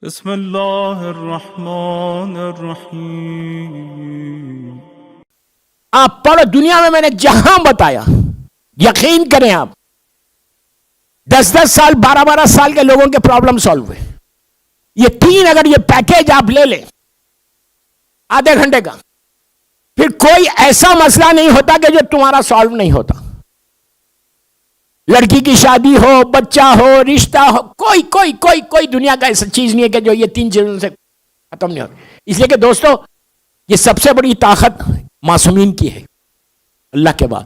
بسم اللہ الرحمن الرحیم۔ آپ پڑھو، دنیا میں نے جہاں بتایا، یقین کریں آپ 10 سال 12 سال کے لوگوں کے پرابلم سالو ہوئے۔ یہ تین اگر یہ پیکیج آپ لے لیں آدھے گھنٹے کا، پھر کوئی ایسا مسئلہ نہیں ہوتا کہ جو تمہارا سالو نہیں ہوتا۔ لڑکی کی شادی ہو، بچہ ہو، رشتہ ہو، کوئی دنیا کا ایسا چیز نہیں ہے کہ جو یہ تین چیزوں سے ختم نہیں ہوتا۔ اس لیے کہ دوستو، یہ سب سے بڑی طاقت معصومین کی ہے اللہ کے بعد۔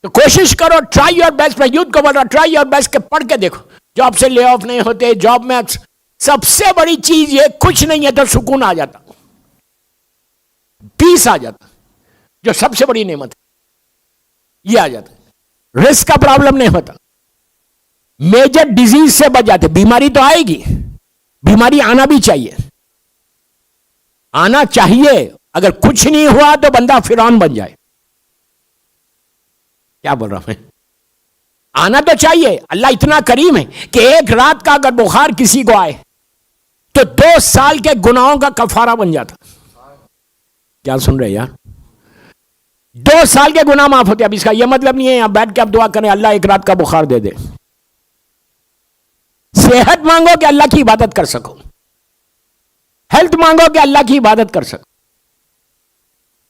تو کوشش کرو، ٹرائی یور بیسٹ۔ میں یوتھ کو بول رہا ہوں، ٹرائی یور بیسٹ کہ پڑھ کے دیکھو۔ جاب سے لے آف نہیں ہوتے، جاب میں سب سے بڑی چیز یہ کچھ نہیں ہے تو سکون آ جاتا، پیس آ جاتا، جو سب سے بڑی نعمت ہے یہ آ جاتا۔ رسک کا پرابلم نہیں ہوتا، میجر ڈیزیز سے بچ جاتے۔ بیماری تو آئے گی، بیماری آنا بھی چاہیے، آنا چاہیے۔ اگر کچھ نہیں ہوا تو بندہ فرعون بن جائے۔ کیا بول رہا ہوں میں؟ آنا تو چاہیے۔ اللہ اتنا کریم ہے کہ ایک رات کا اگر بخار کسی کو آئے تو 2 سال کے گناہوں کا کفارہ بن جاتا۔ کیا سن رہے یار؟ 2 سال کے گناہ معاف ہوتے۔ اب اس کا یہ مطلب نہیں ہے یہاں بیٹھ کے آپ دعا کریں اللہ ایک رات کا بخار دے دے۔ صحت مانگو کہ اللہ کی عبادت کر سکو، ہیلتھ مانگو کہ اللہ کی عبادت کر سکو۔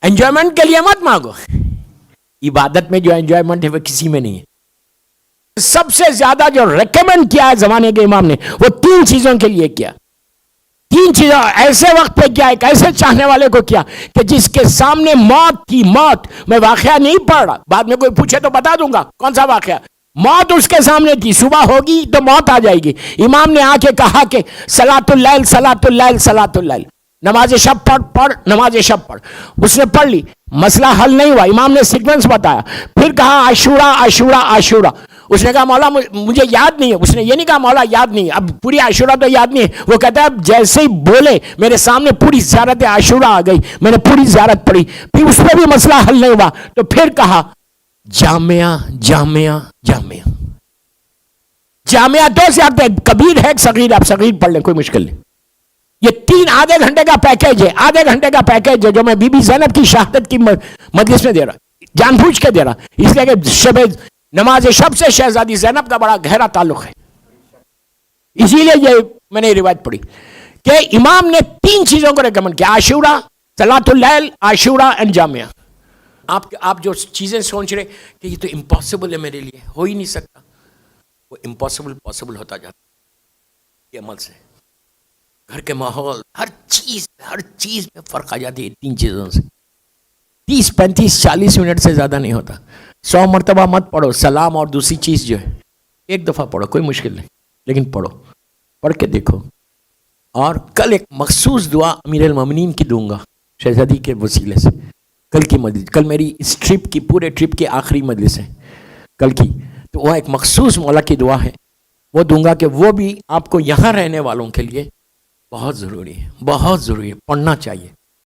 انجوائمنٹ کے لیے مت مانگو، عبادت میں جو انجوائمنٹ ہے وہ کسی میں نہیں ہے۔ سب سے زیادہ جو ریکمینڈ کیا ہے زمانے کے امام نے وہ 3 چیزوں کے لیے کیا۔ 3 چیزیں ایسے وقت پہ کیا، ایک ایسے چاہنے والے کو کیا کہ جس کے سامنے موت تھی۔ موت، میں واقعہ نہیں پڑھ رہا، بعد میں کوئی پوچھے تو بتا دوں گا کون سا واقعہ۔ موت اس کے سامنے تھی، صبح ہوگی تو موت آ جائے گی۔ امام نے آ کے کہا کہ صلاۃ اللیل صلاۃ اللیل صلاۃ اللیل، نماز شب پڑھ نماز شب پڑھ۔ اس نے پڑھ لی، مسئلہ حل نہیں ہوا۔ امام نے سیکوینس بتایا، پھر کہا عاشورہ عاشورہ عاشورہ۔ اس نے کہا مولا مجھے یاد نہیں ہے۔ اس نے یہ نہیں کہا مولا یاد نہیں ہے، اب پوری عاشورہ تو یاد نہیں ہے۔ وہ کہتا ہے اب جیسے ہی بولے میرے سامنے پوری زیارت عاشورہ آ گئی، میں نے پوری زیارت پڑھی، پھر اس میں بھی مسئلہ حل نہیں ہوا تو پھر کہا جامعہ جامعہ جامعہ۔ جامعہ 2 زیارتیں، کبیر ہے ایک صغیر، آپ صغیر پڑھ لیں، کوئی مشکل نہیں۔ یہ 3 آدھے گھنٹے کا پیکیج ہے، آدھے گھنٹے کا پیکیج ہے جو میں بی بی زینب کی شہادت کی مجلس میں دے رہا، جان بوجھ کے دے رہا، اس لیے کہ نماز شب سے شہزادی زینب کا بڑا گہرا تعلق ہے۔ اسی لیے یہ میں نے روایت پڑھی کہ امام نے 3 چیزوں کو ریکمنڈ کیا، عاشورہ، صلاۃ اللیل، عاشورہ اینڈ جامعہ۔ آپ جو چیزیں سوچ رہے کہ یہ تو امپاسبل ہے میرے لیے، ہو ہی نہیں سکتا، وہ امپاسبل پاسبل ہوتا جاتا یہ عمل سے۔ گھر کے ماحول، ہر چیز میں فرق آ جاتی ہے 3 چیزوں سے۔ 30 35 40 منٹ سے زیادہ نہیں ہوتا۔ 100 مرتبہ مت پڑھو سلام اور دوسری چیز جو ہے، 1 دفعہ پڑھو، کوئی مشکل نہیں، لیکن پڑھو، پڑھ کے دیکھو۔ اور کل ایک مخصوص دعا امیر المومنین کی دوں گا شہزادی کے وسیلے سے، کل کی مجلس، کل میری اس پورے ٹرپ کی آخری مجلس ہے کل کی، تو وہ ایک مخصوص مولا کی دعا ہے، وہ دوں گا کہ وہ بھی آپ کو یہاں رہنے والوں کے لیے بہت ضروری ہے، بہت ضروری ہے، پڑھنا چاہیے۔